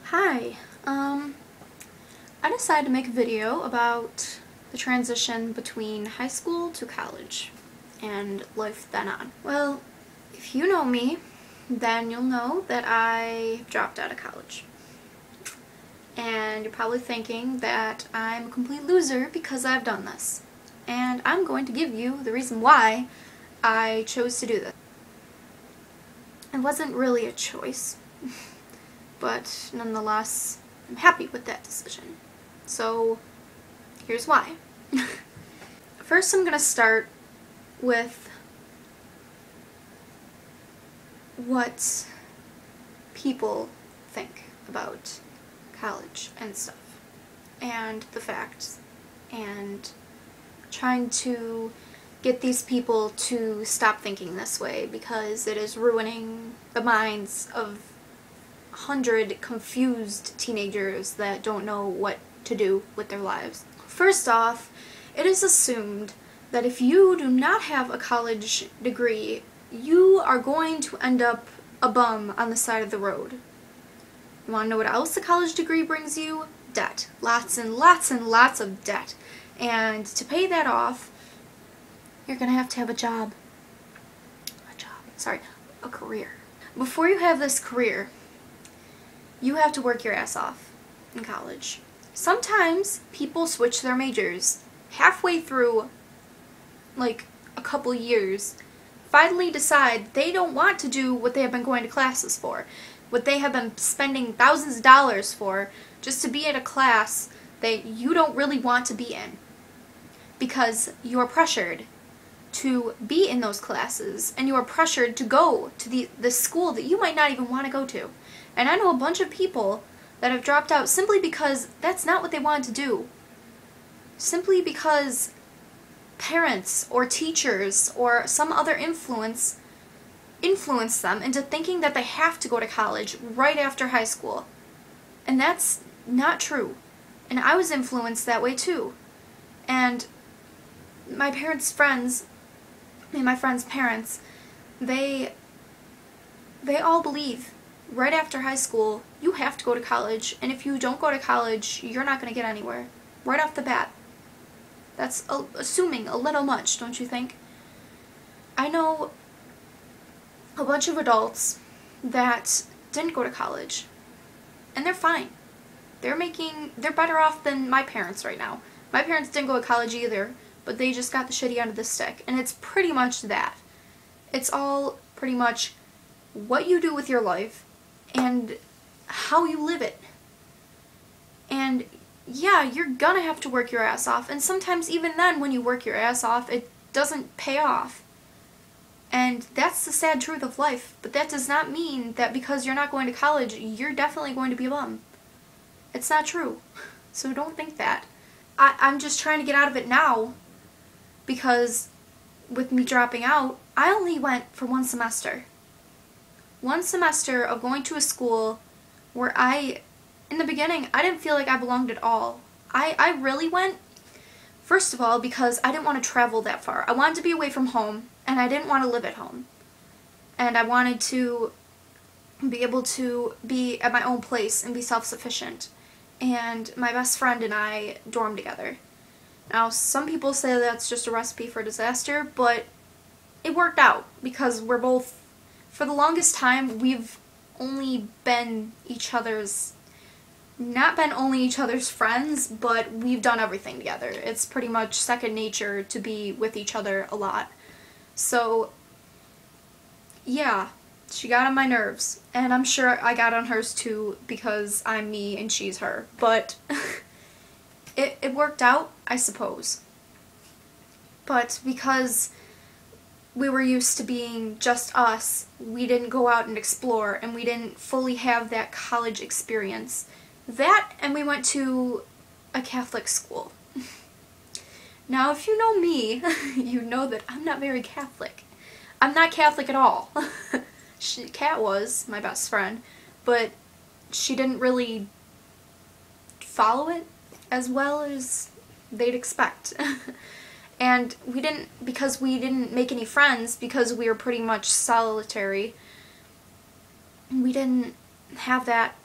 Hi, I decided to make a video about the transition between high school to college and life then on. Well, if you know me, then you'll know that I dropped out of college. And you're probably thinking that I'm a complete loser because I've done this. And I'm going to give you the reason why I chose to do this. It wasn't really a choice, but nonetheless, I'm happy with that decision. So, here's why. First, I'm going to start with what people think about college and stuff, and the facts, and trying to get these people to stop thinking this way because it is ruining the minds of 100 confused teenagers that don't know what to do with their lives. First off, it is assumed that if you do not have a college degree, you are going to end up a bum on the side of the road. You want to know what else a college degree brings you? Debt. Lots and lots and lots of debt. And to pay that off, you're going to have a job. A career. Before you have this career, you have to work your ass off in college. Sometimes people switch their majors halfway through, like, a couple years, finally decide they don't want to do what they have been going to classes for, what they have been spending thousands of dollars for, just to be in a class that you don't really want to be in, because you're pressured to be in those classes, and you are pressured to go to the school that you might not even want to go to. And I know a bunch of people that have dropped out simply because that's not what they wanted to do. Simply because parents or teachers or some other influence them into thinking that they have to go to college right after high school. And that's not true. And I was influenced that way too. And my friends' parents, they all believe right after high school you have to go to college, and if you don't go to college, you're not going to get anywhere. Right off the bat. That's assuming a little much, don't you think? I know a bunch of adults that didn't go to college, and they're fine. They're better off than my parents right now. My parents didn't go to college either, but they just got the shitty end of the stick, and it's pretty much that. It's all pretty much what you do with your life and how you live it. And yeah, you're gonna have to work your ass off, and sometimes even then when you work your ass off, it doesn't pay off. And that's the sad truth of life, but that does not mean that because you're not going to college, you're definitely going to be a bum. It's not true. So don't think that. I'm just trying to get out of it now, because with me dropping out, I only went for one semester. One semester of going to a school where in the beginning, I didn't feel like I belonged at all. I really went, first of all, because I didn't want to travel that far. I wanted to be away from home, and I didn't want to live at home. And I wanted to be able to be at my own place and be self-sufficient. And my best friend and I dormed together. Now, some people say that's just a recipe for disaster, but it worked out because we're both, for the longest time, we've only been not been only each other's friends, but we've done everything together. It's pretty much second nature to be with each other a lot. So, yeah, she got on my nerves, and I'm sure I got on hers too because I'm me and she's her, but it worked out, I suppose. But because we were used to being just us, we didn't go out and explore, and we didn't fully have that college experience. That, and we went to a Catholic school. Now, if you know me, you know that I'm not very Catholic. I'm not Catholic at all. Kat was my best friend, but she didn't really follow it as well as they'd expect. And because we didn't make any friends, because we were pretty much solitary, we didn't have that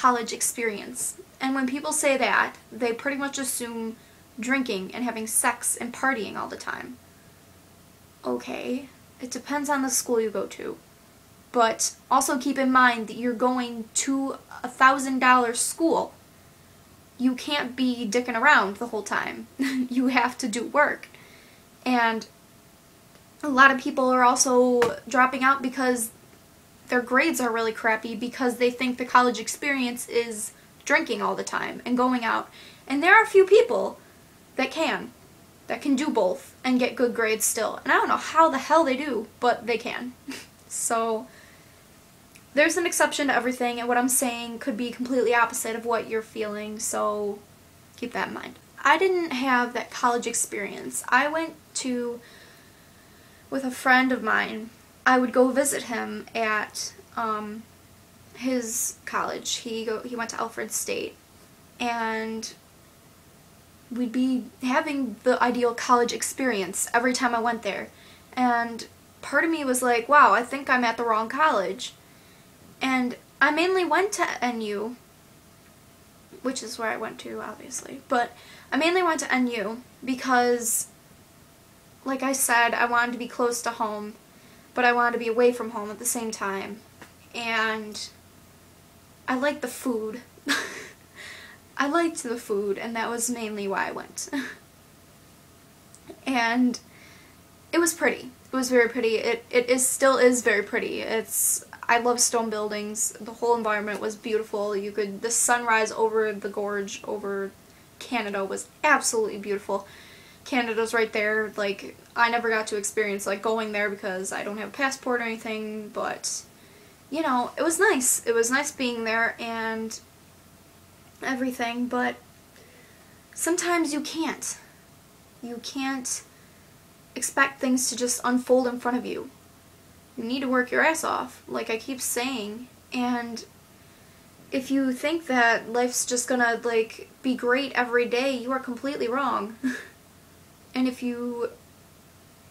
college experience. And when people say that, they pretty much assume drinking and having sex and partying all the time. Okay, it depends on the school you go to. But also keep in mind that you're going to $1,000 school. You can't be dicking around the whole time. You have to do work. And a lot of people are also dropping out because their grades are really crappy because they think the college experience is drinking all the time and going out. And there are a few people that can do both and get good grades still. And I don't know how the hell they do, but they can. So there's an exception to everything, and what I'm saying could be completely opposite of what you're feeling, so keep that in mind. I didn't have that college experience. I went to, with a friend of mine, I would go visit him at his college. He went to Alfred State, and we'd be having the ideal college experience every time I went there. And part of me was like, wow, I think I'm at the wrong college. And I mainly went to NU, which is where I went to, obviously. But I mainly went to NU because, like I said, I wanted to be close to home, but I wanted to be away from home at the same time. And I liked the food. I liked the food, and that was mainly why I went. And it was pretty. It was very pretty. It still is very pretty. I love stone buildings. The whole environment was beautiful. The sunrise over the gorge over Canada was absolutely beautiful. Canada's right there. Like, I never got to experience like going there because I don't have a passport or anything, but you know, it was nice. It was nice being there and everything, but sometimes you can't. You can't expect things to just unfold in front of you. You need to work your ass off, like I keep saying, and if you think that life's just gonna, like, be great every day, you are completely wrong. And if you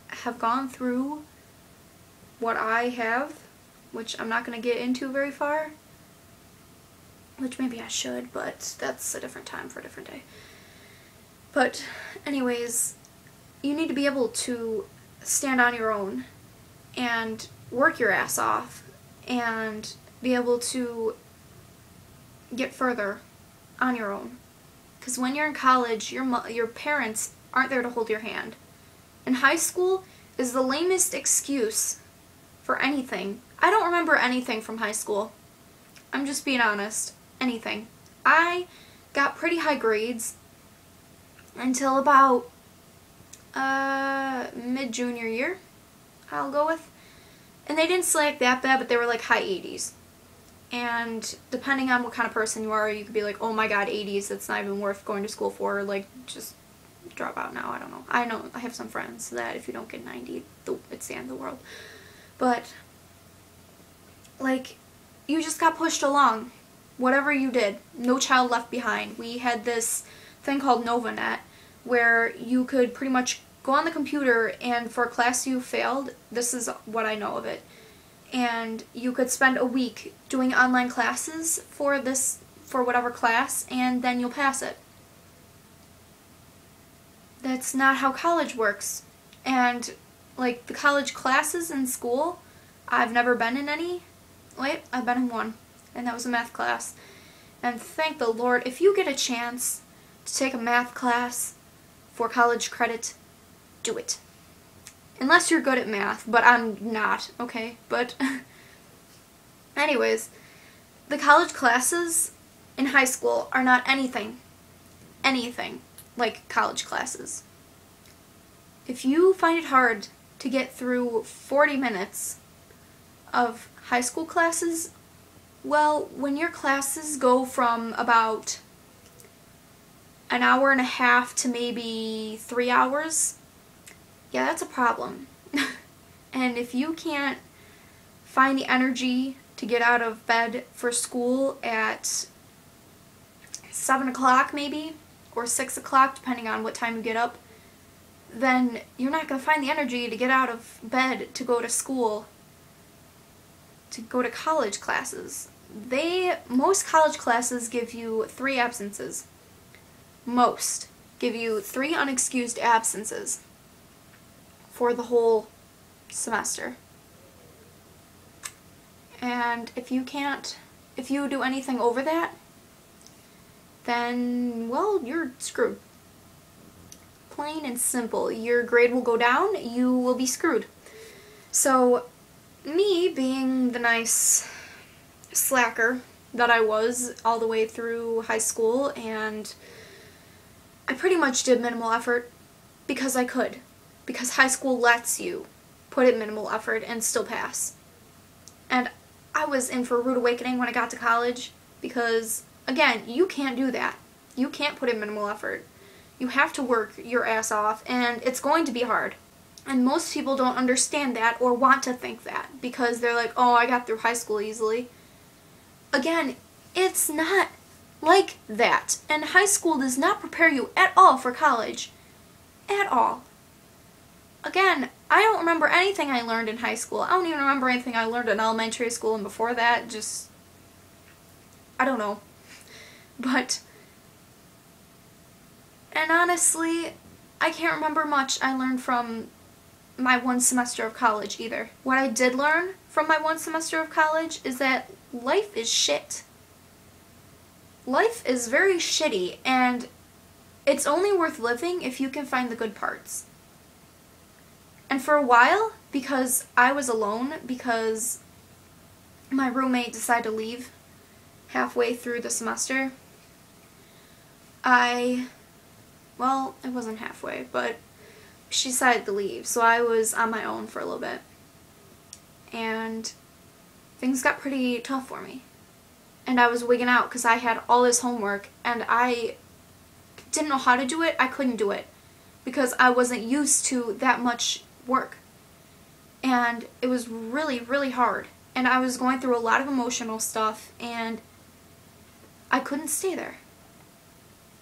have gone through what I have, which I'm not gonna get into very far, which maybe I should, but that's a different time for a different day. But anyways, you need to be able to stand on your own and work your ass off and be able to get further on your own. Because when you're in college, your parents aren't there to hold your hand. And high school is the lamest excuse for anything. I don't remember anything from high school. I'm just being honest. Anything. I got pretty high grades until about mid-junior year, I'll go with. And they didn't slack that bad, but they were like high 80s. And depending on what kind of person you are, you could be like, oh my god, 80s, that's not even worth going to school for, like, just drop out now, I don't know. I have some friends that if you don't get 90, it's the end of the world. But, like, you just got pushed along. Whatever you did, No Child Left Behind. We had this thing called NovaNet, where you could pretty much go on the computer and for a class you failed, this is what I know of it, and you could spend a week doing online classes for whatever class, and then you'll pass it. That's not how college works. And like the college classes in school, I've never been in any. Wait, I've been in one, and that was a math class. And thank the Lord, if you get a chance to take a math class for college credit, do it. Unless you're good at math, but I'm not, okay? But anyways, the college classes in high school are not anything like college classes. If you find it hard to get through 40 minutes of high school classes, well, when your classes go from about an hour and a half to maybe 3 hours, yeah, that's a problem. And if you can't find the energy to get out of bed for school at 7 o'clock maybe, or 6 o'clock, depending on what time you get up, then you're not going to find the energy to get out of bed to go to school, to go to college classes. most college classes give you 3 absences. Most give you 3 unexcused absences for the whole semester. And if you do anything over that, then, well, you're screwed. Plain and simple. Your grade will go down, you will be screwed. So, me being the nice slacker that I was all the way through high school, and I pretty much did minimal effort because I could. Because high school lets you put in minimal effort and still pass. And I was in for a rude awakening when I got to college because, again, you can't do that. You can't put in minimal effort. You have to work your ass off, and it's going to be hard. And most people don't understand that or want to think that because they're like, oh, I got through high school easily. Again, it's not like that. And high school does not prepare you at all for college. At all. Again, I don't remember anything I learned in high school. I don't even remember anything I learned in elementary school and before that. Just, I don't know. And honestly, I can't remember much I learned from my 1 semester of college either. What I did learn from my 1 semester of college is that life is shit. Life is very shitty, and it's only worth living if you can find the good parts. And for a while, because I was alone, because my roommate decided to leave halfway through the semester, well, it wasn't halfway, but she decided to leave, so I was on my own for a little bit. And things got pretty tough for me. And I was wigging out because I had all this homework, and I didn't know how to do it. I couldn't do it because I wasn't used to that much work. And it was really, really hard. And I was going through a lot of emotional stuff, and I couldn't stay there.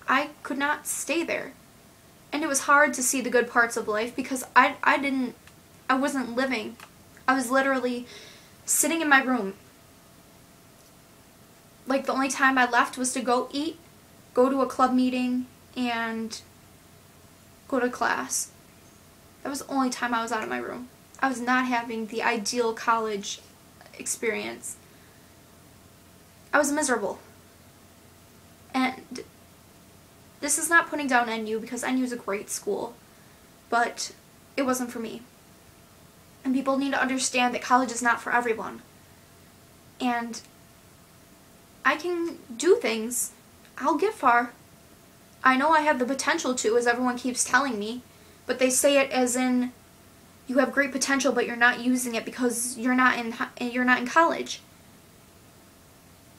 I could not stay there. And it was hard to see the good parts of life because I wasn't living. I was literally sitting in my room. Like, the only time I left was to go eat, go to a club meeting, and go to class. That was the only time I was out of my room. I was not having the ideal college experience. I was miserable. And this is not putting down NU because NU is a great school, but it wasn't for me. And people need to understand that college is not for everyone. And I can do things. I'll get far. I know I have the potential to, as everyone keeps telling me, but they say it as in you have great potential, but you're not using it because you're not in college.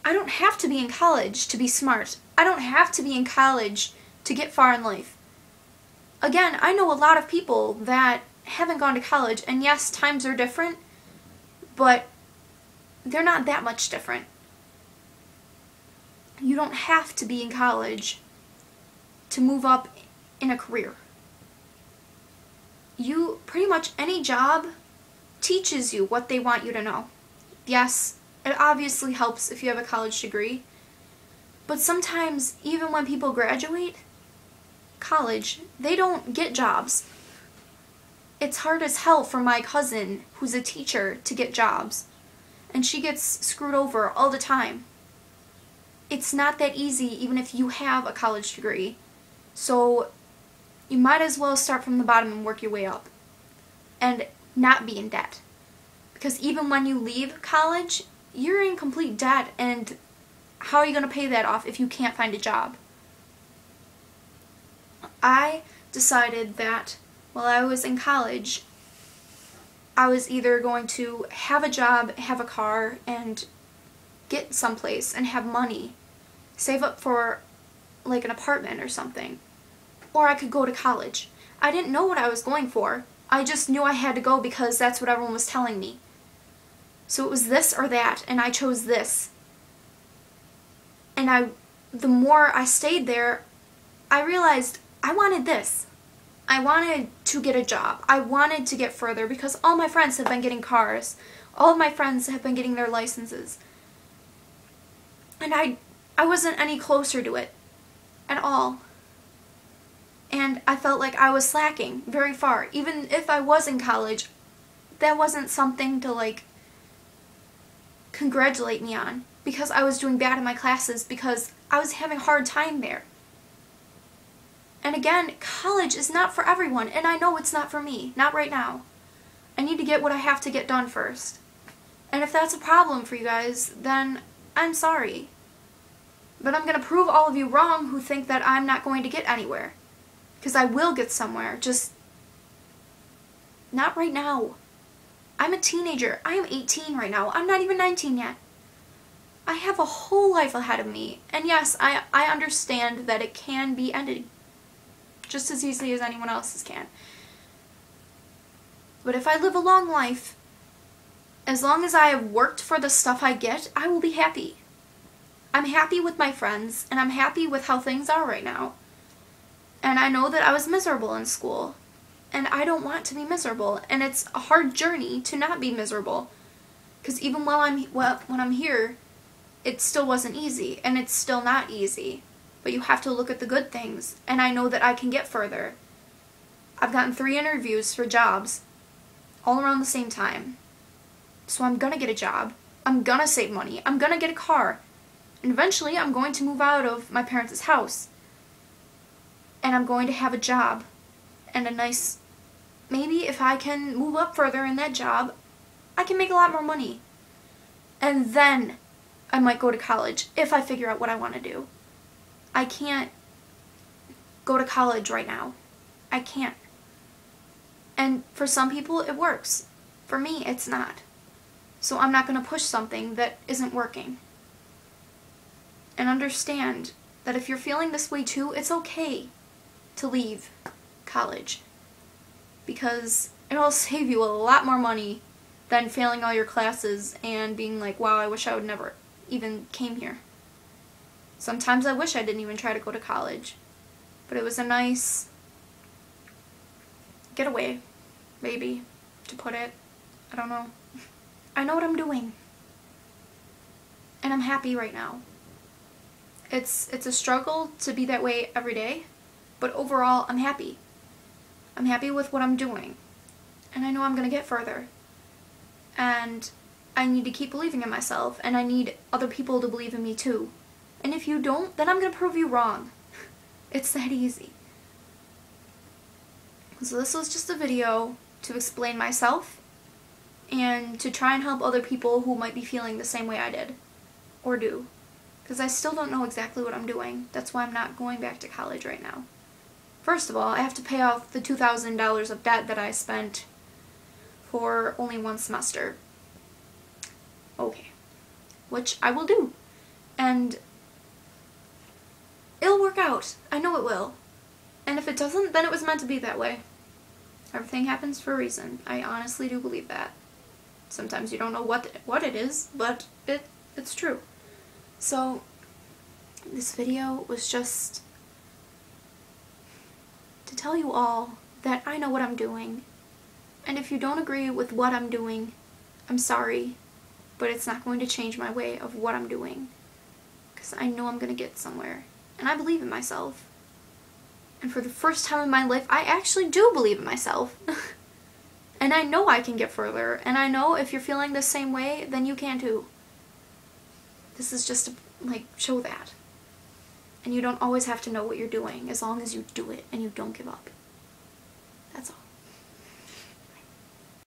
I don't have to be in college to be smart. I don't have to be in college to get far in life. Again, I know a lot of people that haven't gone to college, and yes, times are different, but they're not that much different. You don't have to be in college to move up in a career. Pretty much any job teaches you what they want you to know. Yes, it obviously helps if you have a college degree, but sometimes even when people graduate college, they don't get jobs. It's hard as hell for my cousin, who's a teacher, to get jobs, and she gets screwed over all the time. It's not that easy even if you have a college degree. So you might as well start from the bottom and work your way up and not be in debt. Because even when you leave college, you're in complete debt, and how are you going to pay that off if you can't find a job? I decided that while I was in college, I was either going to have a job, have a car, and get someplace and have money, save up for like an apartment or something, or I could go to college. I didn't know what I was going for. I just knew I had to go because that's what everyone was telling me. So it was this or that, and I chose this. And the more I stayed there, I realized I wanted this. I wanted to get a job. I wanted to get further because all my friends have been getting cars. All of my friends have been getting their licenses. And I wasn't any closer to it at all. And I felt like I was slacking very far. Even if I was in college, that wasn't something to like congratulate me on, because I was doing bad in my classes, because I was having a hard time there. And again, college is not for everyone, and I know it's not for me. Not right now. I need to get what I have to get done first. And if that's a problem for you guys, then I'm sorry. But I'm going to prove all of you wrong who think that I'm not going to get anywhere. Because I will get somewhere, just not right now. I'm a teenager. I am 18 right now. I'm not even 19 yet. I have a whole life ahead of me. And yes, I understand that it can be ended just as easily as anyone else's can. But if I live a long life, as long as I have worked for the stuff I get, I will be happy. I'm happy with my friends, and I'm happy with how things are right now. And I know that I was miserable in school, and I don't want to be miserable, and it's a hard journey to not be miserable. Because even when I'm here, it still wasn't easy, and it's still not easy. But you have to look at the good things, and I know that I can get further. I've gotten 3 interviews for jobs, all around the same time. So I'm gonna get a job. I'm gonna save money. I'm gonna get a car. And eventually I'm going to move out of my parents' house. And I'm going to have a job. And a nice... Maybe if I can move up further in that job, I can make a lot more money. And then I might go to college if I figure out what I want to do. I can't go to college right now. I can't. And for some people it works. For me it's not. So I'm not going to push something that isn't working. And understand that if you're feeling this way too, it's okay to leave college. Because it'll save you a lot more money than failing all your classes and being like, wow, I wish I would never even came here. Sometimes I wish I didn't even try to go to college. But it was a nice getaway, maybe, to put it. I don't know. I know what I'm doing. And I'm happy right now. It's a struggle to be that way every day, but overall I'm happy. I'm happy with what I'm doing. And I know I'm going to get further. And I need to keep believing in myself, and I need other people to believe in me too. And if you don't, then I'm going to prove you wrong. It's that easy. So this was just a video to explain myself and to try and help other people who might be feeling the same way I did. Or do. Because I still don't know exactly what I'm doing. That's why I'm not going back to college right now. First of all, I have to pay off the $2,000 of debt that I spent for only 1 semester. Okay. Which I will do. And it'll work out. I know it will. And if it doesn't, then it was meant to be that way. Everything happens for a reason. I honestly do believe that. Sometimes you don't know what it is, but it's true. So, this video was just to tell you all that I know what I'm doing. And if you don't agree with what I'm doing, I'm sorry, but it's not going to change my way of what I'm doing. Because I know I'm going to get somewhere. And I believe in myself. And for the first time in my life, I actually do believe in myself. And I know I can get further. And I know if you're feeling the same way, then you can too. This is just to, show that. And you don't always have to know what you're doing, as long as you do it and you don't give up. That's all.